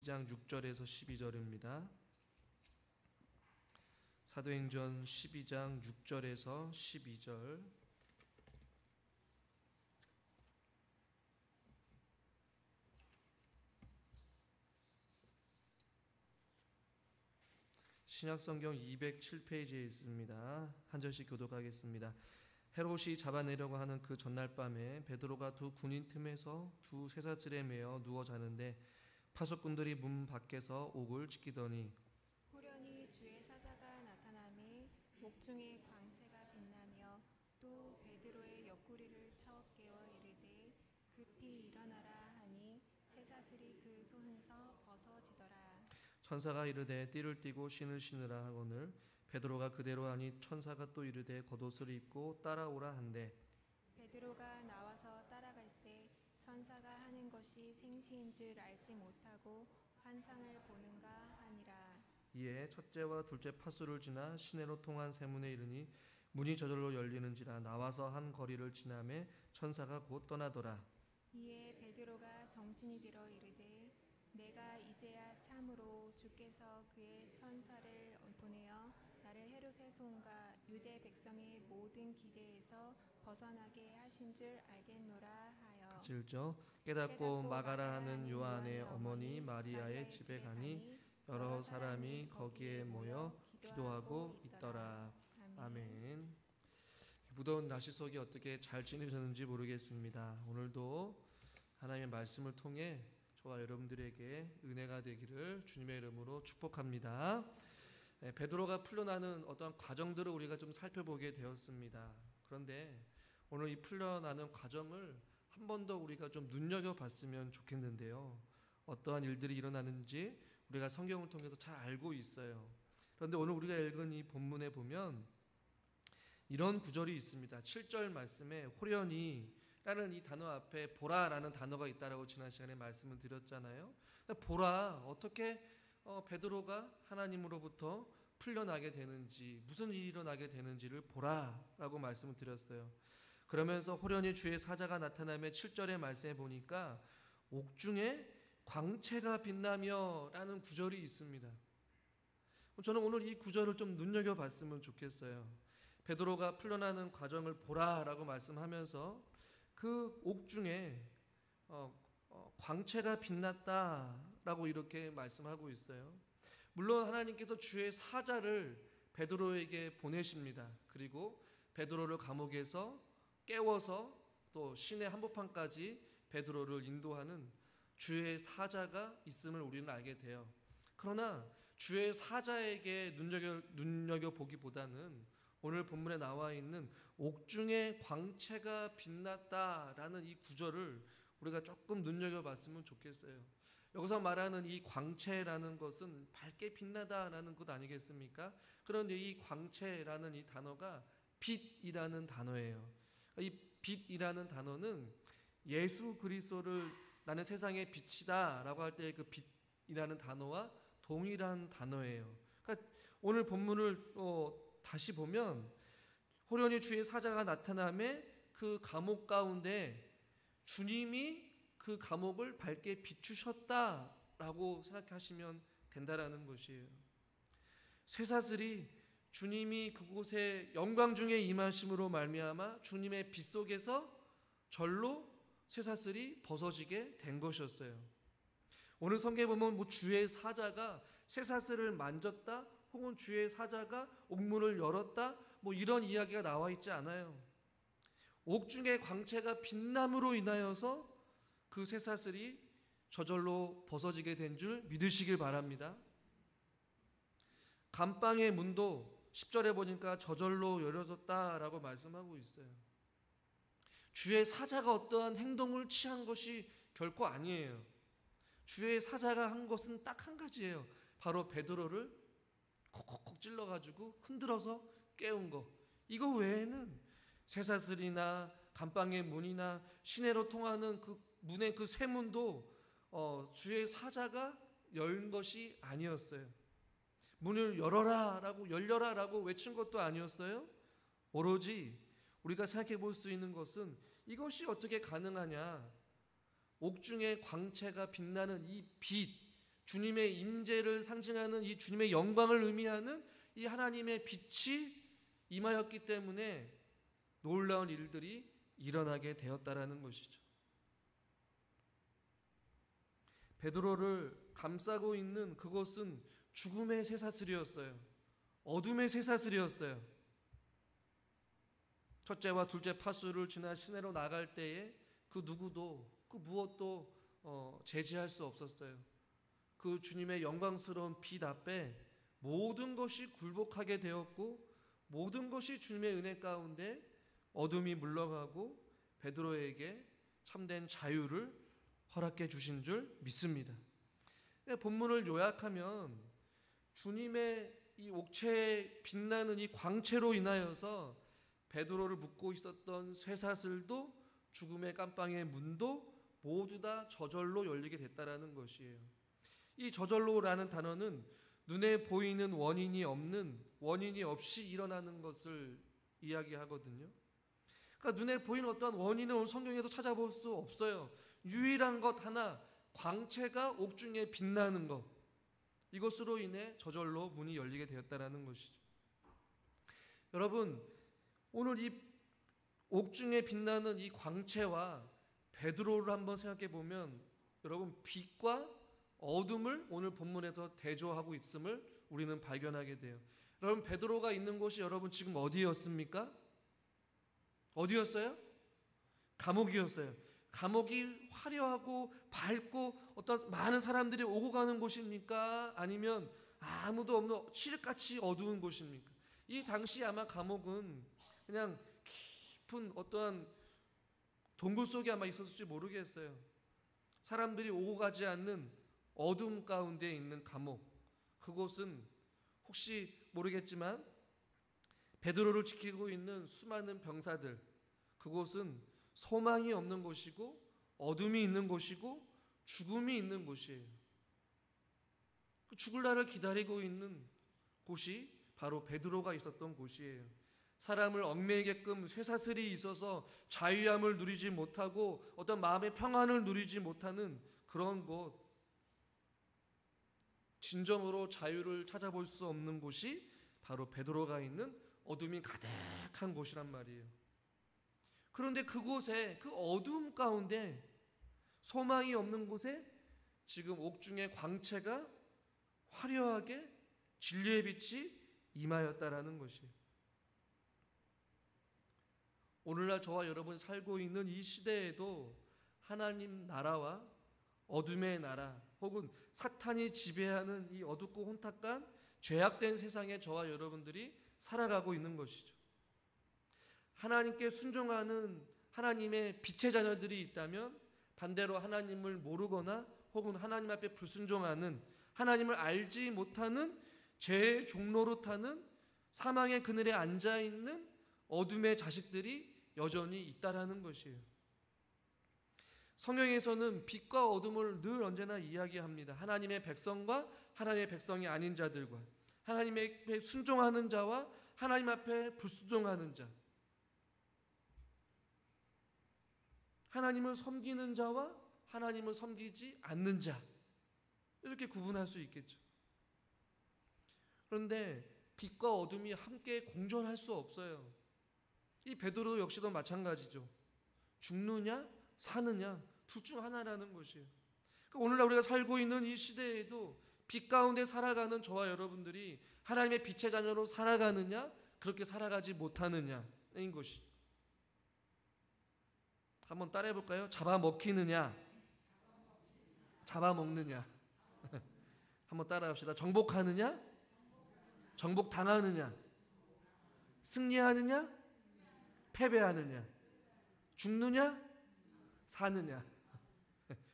12장 6절에서 12절입니다. 사도행전 12장 6절에서 12절. 신약성경 207페이지에 있습니다. 한 절씩 교독하겠습니다. 헤롯이 잡아내려고 하는 그 전날 밤에 베드로가 두 군인 틈에서 두 쇠사슬에 매어 누워 자는데 파수꾼들이 문 밖에서 옥을 지키더니 호련히 주의 사자가 나타나매 목중에 광채가 빛나며 또 베드로의 옆구리를 쳐 깨워 이르되 급히 일어나라 하니 쇠사슬이 그 손에서 벗어지더라. 천사가 이르되 띠를 띠고 신을 신으라 하거늘 베드로가 그대로 하니 천사가 또 이르되 겉옷을 입고 따라오라 한대 베드로가 나와서 따라갈새 천사가 하는 것이 생시인 줄 알지 못하고 환상을 보는가 하니라. 이에 첫째와 둘째 파수를 지나 시내로 통한 세문에 이르니 문이 저절로 열리는지라 나와서 한 거리를 지나매 천사가 곧 떠나더라. 이에 베드로가 정신이 들어 이르되 내가 이제야 참으로 주께서 그의 천사를 보내어 나를 헤롯의 손과 유대 백성의 모든 기대에서 벗어나게 하신 줄 알겠노라 하여 7절 깨닫고 마가라 하는 요한의 어머니 마리아의 집에 가니 여러 사람이 거기에 모여 기도하고 있더라. 아멘. 무더운 날씨 속에 어떻게 잘 지내셨는지 모르겠습니다. 오늘도 하나님의 말씀을 통해 저와 여러분들에게 은혜가 되기를 주님의 이름으로 축복합니다. 베드로가 풀려나는 어떠한 과정들을 우리가 좀 살펴보게 되었습니다. 그런데 오늘 이 풀려나는 과정을 한 번 더 우리가 좀 눈여겨봤으면 좋겠는데요. 어떠한 일들이 일어나는지 우리가 성경을 통해서 잘 알고 있어요. 그런데 오늘 우리가 읽은 이 본문에 보면 이런 구절이 있습니다. 7절 말씀에 호련히 라는 이 단어 앞에 보라라는 단어가 있다라고 지난 시간에 말씀을 드렸잖아요. 보라, 어떻게 베드로가 하나님으로부터 풀려나게 되는지, 무슨 일이 일어나게 되는지를 보라라고 말씀을 드렸어요. 그러면서 호련히 주의 사자가 나타나며 7절의 말씀에 보니까 옥중에 광채가 빛나며 라는 구절이 있습니다. 저는 오늘 이 구절을 좀 눈여겨봤으면 좋겠어요. 베드로가 풀려나는 과정을 보라라고 말씀하면서 그 옥중에 광채가 빛났다라고 이렇게 말씀하고 있어요. 물론 하나님께서 주의 사자를 베드로에게 보내십니다. 그리고 베드로를 감옥에서 깨워서 또 시내 한복판까지 베드로를 인도하는 주의 사자가 있음을 우리는 알게 돼요. 그러나 주의 사자에게 눈여겨보기보다는 오늘 본문에 나와 있는 옥중에 광채가 빛났다라는 이 구절을 우리가 조금 눈여겨봤으면 좋겠어요. 여기서 말하는 이 광채라는 것은 밝게 빛나다라는 것 아니겠습니까? 그런데 이 광채라는 이 단어가 빛이라는 단어예요. 이 빛이라는 단어는 예수 그리스도를 나는 세상의 빛이다라고 할 때 그 빛이라는 단어와 동일한 단어예요. 그러니까 오늘 본문을 다시 보면 호련히 주의 사자가 나타남에 그 감옥 가운데 주님이 그 감옥을 밝게 비추셨다라고 생각하시면 된다라는 것이에요. 쇠사슬이 주님이 그곳에 영광 중에 임하심으로 말미암아 주님의 빛 속에서 절로 쇠사슬이 벗어지게 된 것이었어요. 오늘 성경에 보면 주의 사자가 쇠사슬을 만졌다 혹은 주의 사자가 옥문을 열었다 이런 이야기가 나와 있지 않아요. 옥중의 광채가 빛남으로 인하여서 그 쇠사슬이 저절로 벗어지게 된 줄 믿으시길 바랍니다. 감방의 문도 10절에 보니까 저절로 열어졌다라고 말씀하고 있어요. 주의 사자가 어떠한 행동을 취한 것이 결코 아니에요. 주의 사자가 한 것은 딱 한 가지예요. 바로 베드로를 콕콕콕 찔러가지고 흔들어서 깨운 거. 이거 외에는 쇠사슬이나 감방의 문이나 시내로 통하는 그 문의 그 쇠문도 주의 사자가 연 것이 아니었어요. 문을 열어라라고 열려라라고 외친 것도 아니었어요. 오로지 우리가 생각해 볼 수 있는 것은 이것이 어떻게 가능하냐. 옥중에 광채가 빛나는 이 빛, 주님의 임재를 상징하는 이 주님의 영광을 의미하는 이 하나님의 빛이 임하였기 때문에 놀라운 일들이 일어나게 되었다라는 것이죠. 베드로를 감싸고 있는 그것은 죽음의 쇠사슬이었어요. 어둠의 쇠사슬이었어요. 첫째와 둘째 파수를 지나 시내로 나갈 때에 그 누구도 그 무엇도 제지할 수 없었어요. 그 주님의 영광스러운 빛 앞에 모든 것이 굴복하게 되었고 모든 것이 주님의 은혜 가운데 어둠이 물러가고 베드로에게 참된 자유를 허락해 주신 줄 믿습니다. 본문을 요약하면 주님의 이 옥체에 빛나는 이 광채로 인하여서 베드로를 묶고 있었던 쇠사슬도 죽음의 깜방의 문도 모두 다 저절로 열리게 됐다라는 것이에요. 이 저절로라는 단어는 눈에 보이는 원인이 없이 일어나는 것을 이야기하거든요. 그러니까 눈에 보이는 어떠한 원인을 성경에서 찾아볼 수 없어요. 유일한 것 하나, 광채가 옥중에 빛나는 것, 이것으로 인해 저절로 문이 열리게 되었다라는 것이죠. 여러분, 오늘 이 옥중에 빛나는 이 광채와 베드로를 한번 생각해 보면 여러분, 빛과 어둠을 오늘 본문에서 대조하고 있음을 우리는 발견하게 돼요. 여러분, 베드로가 있는 곳이 여러분 지금 어디였습니까? 어디였어요? 감옥이었어요. 감옥이 화려하고 밝고 어떤 많은 사람들이 오고 가는 곳입니까? 아니면 아무도 없는 칠흑같이 어두운 곳입니까? 이 당시 아마 감옥은 그냥 깊은 어떠한 동굴 속에 아마 있었을지 모르겠어요. 사람들이 오고 가지 않는 어둠 가운데 있는 감옥, 그곳은 혹시 모르겠지만 베드로를 지키고 있는 수많은 병사들, 그곳은 소망이 없는 곳이고 어둠이 있는 곳이고 죽음이 있는 곳이에요. 그 죽을 날을 기다리고 있는 곳이 바로 베드로가 있었던 곳이에요. 사람을 얽매이게끔 쇠사슬이 있어서 자유함을 누리지 못하고 어떤 마음의 평안을 누리지 못하는 그런 곳, 진정으로 자유를 찾아볼 수 없는 곳이 바로 베드로가 있는 어둠이 가득한 곳이란 말이에요. 그런데 그곳에, 그 어둠 가운데, 소망이 없는 곳에 지금 옥중의 광채가 화려하게 진리의 빛이 임하였다라는 것이에요. 오늘날 저와 여러분이 살고 있는 이 시대에도 하나님 나라와 어둠의 나라, 혹은 사탄이 지배하는 이 어둡고 혼탁한 죄악된 세상에 저와 여러분들이 살아가고 있는 것이죠. 하나님께 순종하는 하나님의 빛의 자녀들이 있다면 반대로 하나님을 모르거나 혹은 하나님 앞에 불순종하는, 하나님을 알지 못하는 죄의 종로로 타는 사망의 그늘에 앉아있는 어둠의 자식들이 여전히 있다라는 것이에요. 성경에서는 빛과 어둠을 늘 언제나 이야기합니다. 하나님의 백성과 하나님의 백성이 아닌 자들과, 하나님의 순종하는 자와 하나님 앞에 불순종하는 자, 하나님을 섬기는 자와 하나님을 섬기지 않는 자, 이렇게 구분할 수 있겠죠. 그런데 빛과 어둠이 함께 공존할 수 없어요. 이 베드로 역시도 마찬가지죠. 죽느냐 사느냐 둘 중 하나라는 것이에요. 그러니까 오늘날 우리가 살고 있는 이 시대에도 빛 가운데 살아가는 저와 여러분들이 하나님의 빛의 자녀로 살아가느냐, 그렇게 살아가지 못하느냐인 것이. 한번 따라해 볼까요? 잡아먹히느냐, 잡아먹느냐. 한번 따라합시다. 정복하느냐, 정복당하느냐, 승리하느냐, 패배하느냐, 죽느냐, 사느냐.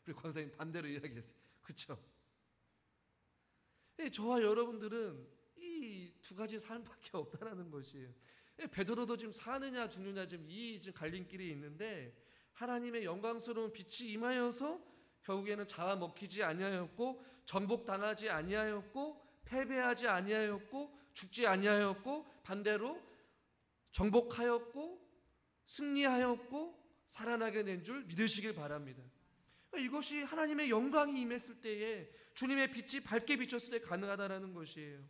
우리 권사님 반대로 이야기했어요. 그렇죠? 저와 여러분들은 이 두 가지 삶밖에 없다라는 것이에요. 베드로도 지금 사느냐 죽느냐 지금 갈림길이 있는데, 하나님의 영광스러운 빛이 임하여서 결국에는 잡아먹히지 아니하였고, 정복당하지 아니하였고, 패배하지 아니하였고, 죽지 아니하였고, 반대로 정복하였고 승리하였고 살아나게 된 줄 믿으시길 바랍니다. 이것이 하나님의 영광이 임했을 때에, 주님의 빛이 밝게 비쳤을 때 가능하다라는 것이에요.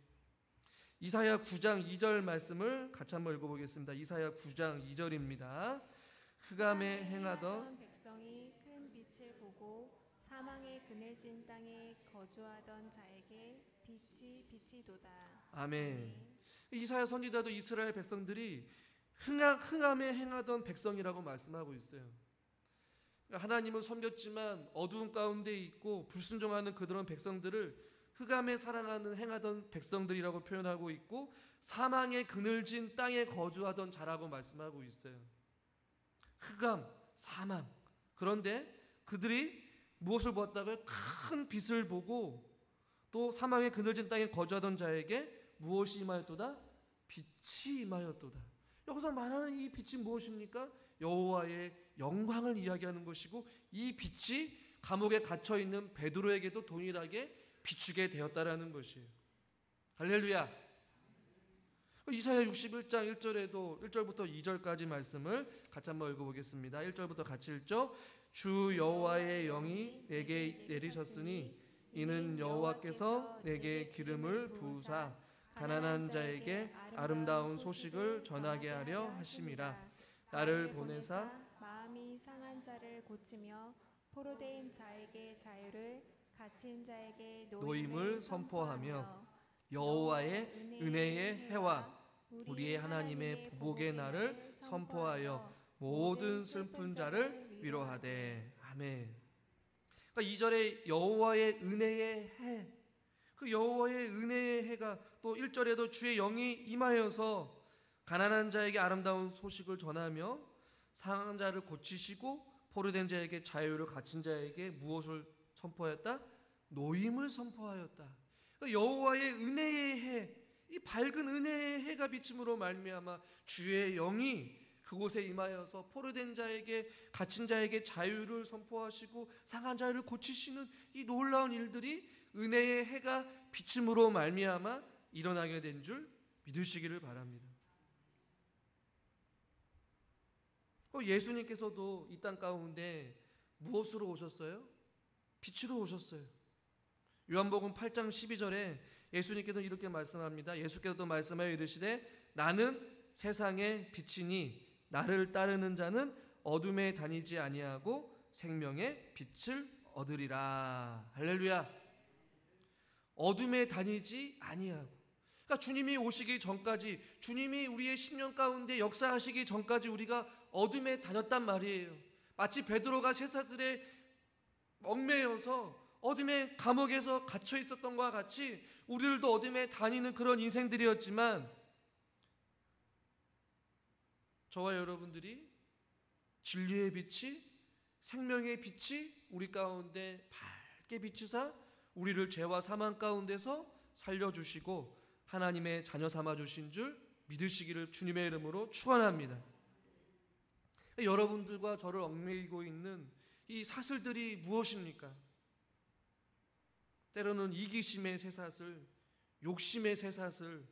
이사야 9장 2절 말씀을 같이 한번 읽어보겠습니다. 이사야 9장 2절입니다. 흑암에 행하던 백성이 큰 빛을 보고 사망의 그늘진 땅에 거주하던 자에게 빛이 도다. 아멘. 이사야 선지자도 이스라엘 백성들이 흑암에 행하던 백성이라고 말씀하고 있어요. 하나님을 섬겼지만 어두운 가운데 있고 불순종하는 그들은 백성들을 흑암에 행하던 백성들이라고 표현하고 있고, 사망의 그늘진 땅에 거주하던 자라고 말씀하고 있어요. 흑암, 사망. 그런데 그들이 무엇을 보았다고요? 큰 빛을 보고 또 사망의 그늘진 땅에 거주하던 자에게 무엇이 임하였도다? 빛이 임하였도다. 여기서 말하는 이 빛이 무엇입니까? 여호와의 영광을 이야기하는 것이고, 이 빛이 감옥에 갇혀 있는 베드로에게도 동일하게 비추게 되었다라는 것이에요. 할렐루야. 이사야 61장 1절에도 1절부터 2절까지 말씀을 같이 한번 읽어보겠습니다. 1절부터 같이 읽죠. 주 여호와의 영이 내게 내리셨으니 이는 여호와께서 내게 기름을 부으사 가난한 자에게 아름다운 소식을 전하게 하려 하심이라. 나를 보내사 마음이 상한 자를 고치며 포로된 자에게 자유를, 갇힌 자에게 노임을 선포하며 여호와의 은혜의 해와 우리의 하나님의 보복의 날을 선포하여 모든 슬픈 자를 위로하되. 아멘. 그러니까 2절에 여호와의 은혜의 해, 그 여호와의 은혜의 해가 또 1절에도 주의 영이 임하여서 가난한 자에게 아름다운 소식을 전하며 상한 자를 고치시고 포로된 자에게 자유를, 갇힌 자에게 무엇을 선포하였다? 노임을 선포하였다. 여호와의 은혜의 해, 이 밝은 은혜의 해가 비침으로 말미암아 주의 영이 그곳에 임하여서 포로된 자에게, 갇힌 자에게 자유를 선포하시고 상한 자를 고치시는 이 놀라운 일들이 은혜의 해가 비침으로 말미암아 일어나게 된 줄 믿으시기를 바랍니다. 예수님께서도 이 땅 가운데 무엇으로 오셨어요? 빛으로 오셨어요. 요한복음 8장 12절에 예수님께서는 이렇게 말씀합니다. 예수께서도 말씀하여 이르시되 나는 세상의 빛이니 나를 따르는 자는 어둠에 다니지 아니하고 생명의 빛을 얻으리라. 할렐루야. 어둠에 다니지 아니하고, 그러니까 주님이 오시기 전까지, 주님이 우리의 10년 가운데 역사하시기 전까지 우리가 어둠에 다녔단 말이에요. 마치 베드로가 쇠사슬에 얽매여서 어둠의 감옥에서 갇혀 있었던 것과 같이 우리들도 어둠에 다니는 그런 인생들이었지만, 저와 여러분들이 진리의 빛이, 생명의 빛이 우리 가운데 밝게 비추사 우리를 죄와 사망 가운데서 살려주시고 하나님의 자녀 삼아주신 줄 믿으시기를 주님의 이름으로 축원합니다. 여러분들과 저를 얽매이고 있는 이 사슬들이 무엇입니까? 때로는 이기심의 쇠사슬, 욕심의 쇠사슬,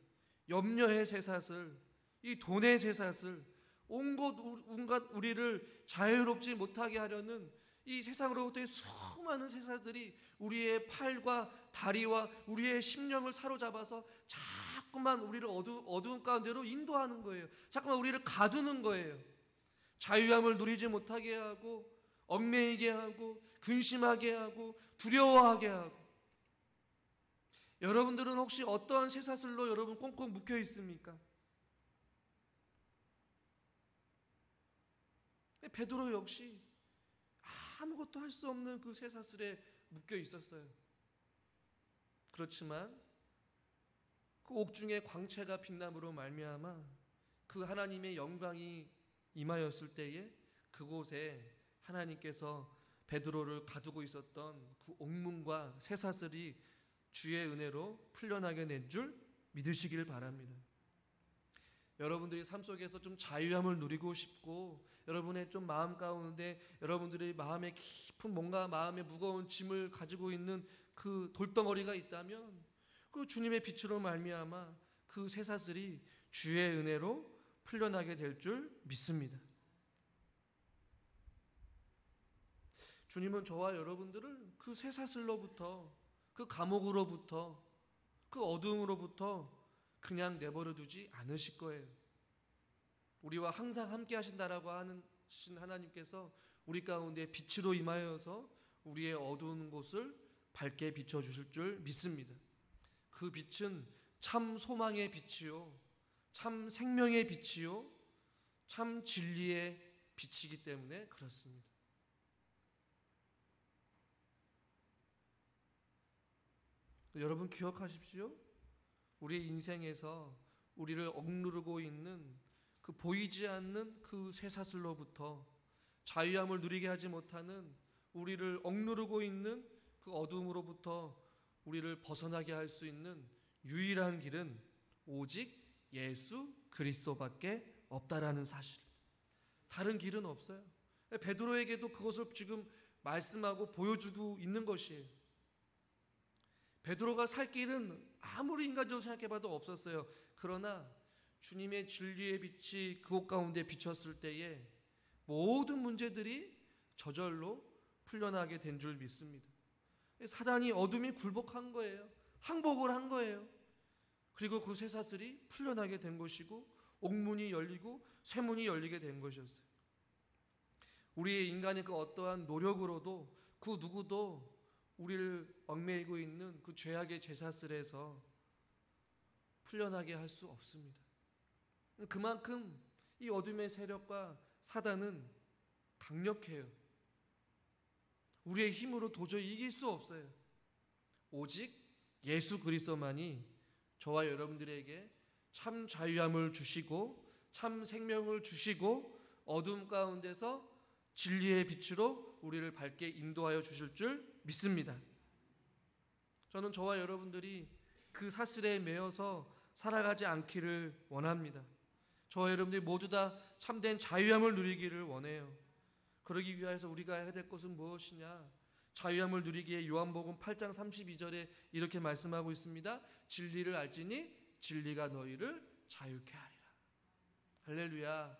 염려의 쇠사슬, 이 돈의 쇠사슬, 온갖 우리를 자유롭지 못하게 하려는 이 세상으로부터의 수많은 쇠사슬들이 우리의 팔과 다리와 우리의 심령을 사로잡아서 자꾸만 우리를 어두운 가운데로 인도하는 거예요. 자꾸만 우리를 가두는 거예요. 자유함을 누리지 못하게 하고, 얽매이게 하고, 근심하게 하고, 두려워하게 하고. 여러분들은 혹시 어떠한 쇠사슬로 여러분 꽁꽁 묶여 있습니까? 베드로 역시 아무것도 할 수 없는 그 쇠사슬에 묶여 있었어요. 그렇지만 그 옥중에 광채가 빛남으로 말미암아 그 하나님의 영광이 임하였을 때에 그곳에 하나님께서 베드로를 가두고 있었던 그 옥문과 쇠사슬이 주의 은혜로 풀려나게 된 줄 믿으시길 바랍니다. 여러분들이 삶 속에서 좀 자유함을 누리고 싶고, 여러분의 좀 마음 가운데 여러분들의 마음에 깊은 뭔가 마음에 무거운 짐을 가지고 있는 그 돌덩어리가 있다면 그 주님의 빛으로 말미암아 그 쇠사슬이 주의 은혜로 풀려나게 될 줄 믿습니다. 주님은 저와 여러분들을 그 쇠사슬로부터, 그 감옥으로부터, 그 어두움으로부터 그냥 내버려 두지 않으실 거예요. 우리와 항상 함께 하신다라고 하신 하나님께서 우리 가운데 빛으로 임하여서 우리의 어두운 곳을 밝게 비춰주실 줄 믿습니다. 그 빛은 참 소망의 빛이요, 참 생명의 빛이요, 참 진리의 빛이기 때문에 그렇습니다. 여러분 기억하십시오. 우리의 인생에서 우리를 억누르고 있는 그 보이지 않는 그 쇠사슬로부터 자유함을 누리게 하지 못하는 우리를 억누르고 있는 그 어둠으로부터 우리를 벗어나게 할 수 있는 유일한 길은 오직 예수 그리스도밖에 없다라는 사실. 다른 길은 없어요. 베드로에게도 그것을 지금 말씀하고 보여주고 있는 것이에요. 베드로가 살 길은 아무리 인간적으로 생각해봐도 없었어요. 그러나 주님의 진리의 빛이 그곳 가운데 비쳤을 때에 모든 문제들이 저절로 풀려나게 된 줄 믿습니다. 사단이 어둠이 굴복한 거예요. 항복을 한 거예요. 그리고 그 쇠사슬이 풀려나게 된 것이고 옥문이 열리고 쇠문이 열리게 된 것이었어요. 우리의 인간의 그 어떠한 노력으로도 그 누구도 우리를 얽매이고 있는 그 죄악의 쇠사슬에서 풀려나게 할 수 없습니다. 그만큼 이 어둠의 세력과 사단은 강력해요. 우리의 힘으로 도저히 이길 수 없어요. 오직 예수 그리스도만이 저와 여러분들에게 참 자유함을 주시고 참 생명을 주시고 어둠 가운데서 진리의 빛으로 우리를 밝게 인도하여 주실 줄 믿습니다. 저는 저와 여러분들이 그 사슬에 매여서 살아가지 않기를 원합니다. 저와 여러분들이 모두 다 참된 자유함을 누리기를 원해요. 그러기 위해서 우리가 해야 될 것은 무엇이냐? 자유함을 누리기에 요한복음 8장 32절에 이렇게 말씀하고 있습니다. 진리를 알지니 진리가 너희를 자유케 하리라. 할렐루야.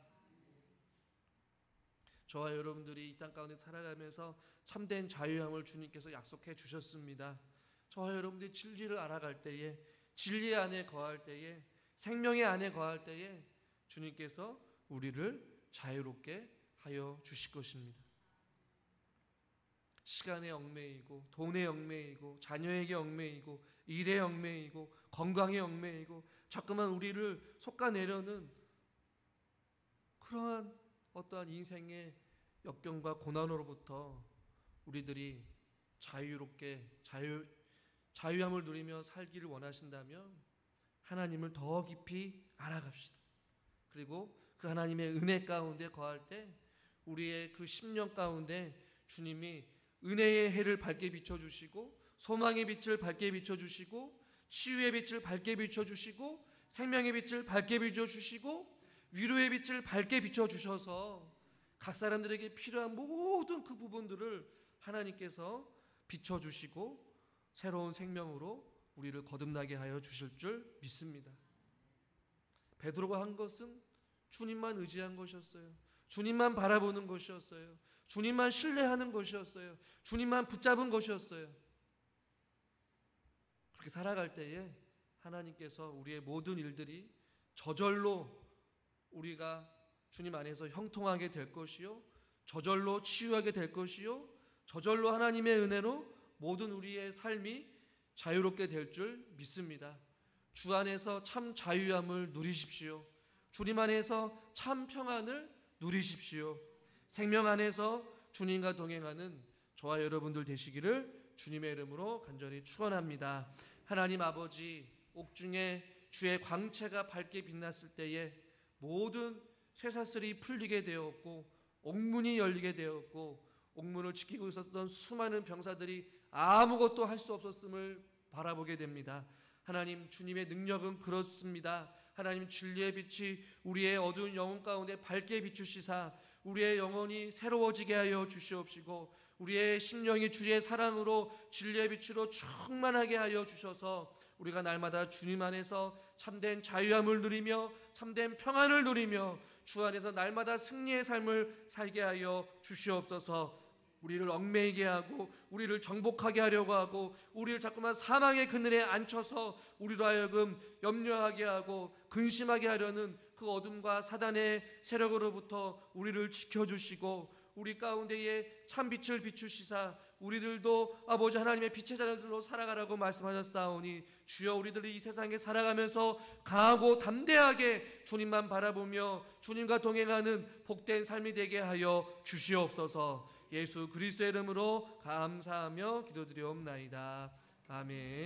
저와 여러분들이 이 땅 가운데 살아가면서 참된 자유함을 주님께서 약속해 주셨습니다. 저와 여러분들이 진리를 알아갈 때에, 진리 안에 거할 때에, 생명의 안에 거할 때에 주님께서 우리를 자유롭게 하여 주실 것입니다. 시간에 얽매이고 돈에 얽매이고 자녀에게 얽매이고 일에 얽매이고 건강에 얽매이고 자꾸만 우리를 솎아내려는 그러한 어떠한 인생의 역경과 고난으로부터 우리들이 자유롭게 자유함을 누리며 살기를 원하신다면 하나님을 더 깊이 알아갑시다. 그리고 그 하나님의 은혜 가운데 거할 때 우리의 그 심령 가운데 주님이 은혜의 해를 밝게 비춰주시고 소망의 빛을 밝게 비춰주시고 치유의 빛을 밝게 비춰주시고 생명의 빛을 밝게 비춰주시고 위로의 빛을 밝게 비춰주셔서 각 사람들에게 필요한 모든 그 부분들을 하나님께서 비춰주시고 새로운 생명으로 우리를 거듭나게 하여 주실 줄 믿습니다. 베드로가 한 것은 주님만 의지한 것이었어요. 주님만 바라보는 것이었어요. 주님만 신뢰하는 것이었어요. 주님만 붙잡은 것이었어요. 그렇게 살아갈 때에 하나님께서 우리의 모든 일들이 저절로 우리가 주님 안에서 형통하게 될 것이요, 저절로 치유하게 될 것이요, 저절로 하나님의 은혜로 모든 우리의 삶이 자유롭게 될 줄 믿습니다. 주 안에서 참 자유함을 누리십시오. 주님 안에서 참 평안을 누리십시오. 생명 안에서 주님과 동행하는 저와 여러분들 되시기를 주님의 이름으로 간절히 축원합니다. 하나님 아버지, 옥중에 주의 광채가 밝게 빛났을 때에 모든 쇠사슬이 풀리게 되었고 옥문이 열리게 되었고 옥문을 지키고 있었던 수많은 병사들이 아무것도 할 수 없었음을 바라보게 됩니다. 하나님, 주님의 능력은 그렇습니다. 하나님, 진리의 빛이 우리의 어두운 영혼 가운데 밝게 비추시사 우리의 영혼이 새로워지게 하여 주시옵시고 우리의 심령이 주의 사랑으로 진리의 빛으로 충만하게 하여 주셔서 우리가 날마다 주님 안에서 참된 자유함을 누리며 참된 평안을 누리며 주 안에서 날마다 승리의 삶을 살게 하여 주시옵소서. 우리를 얽매이게 하고 우리를 정복하게 하려고 하고 우리를 자꾸만 사망의 그늘에 앉혀서 우리로 하여금 염려하게 하고 근심하게 하려는 그 어둠과 사단의 세력으로부터 우리를 지켜주시고 우리 가운데에 참빛을 비추시사 우리들도 아버지 하나님의 빛의 자녀들로 살아가라고 말씀하셨사오니 주여 우리들이 이 세상에 살아가면서 강하고 담대하게 주님만 바라보며 주님과 동행하는 복된 삶이 되게 하여 주시옵소서. 예수 그리스도의 이름으로 감사하며 기도드리옵나이다. 아멘.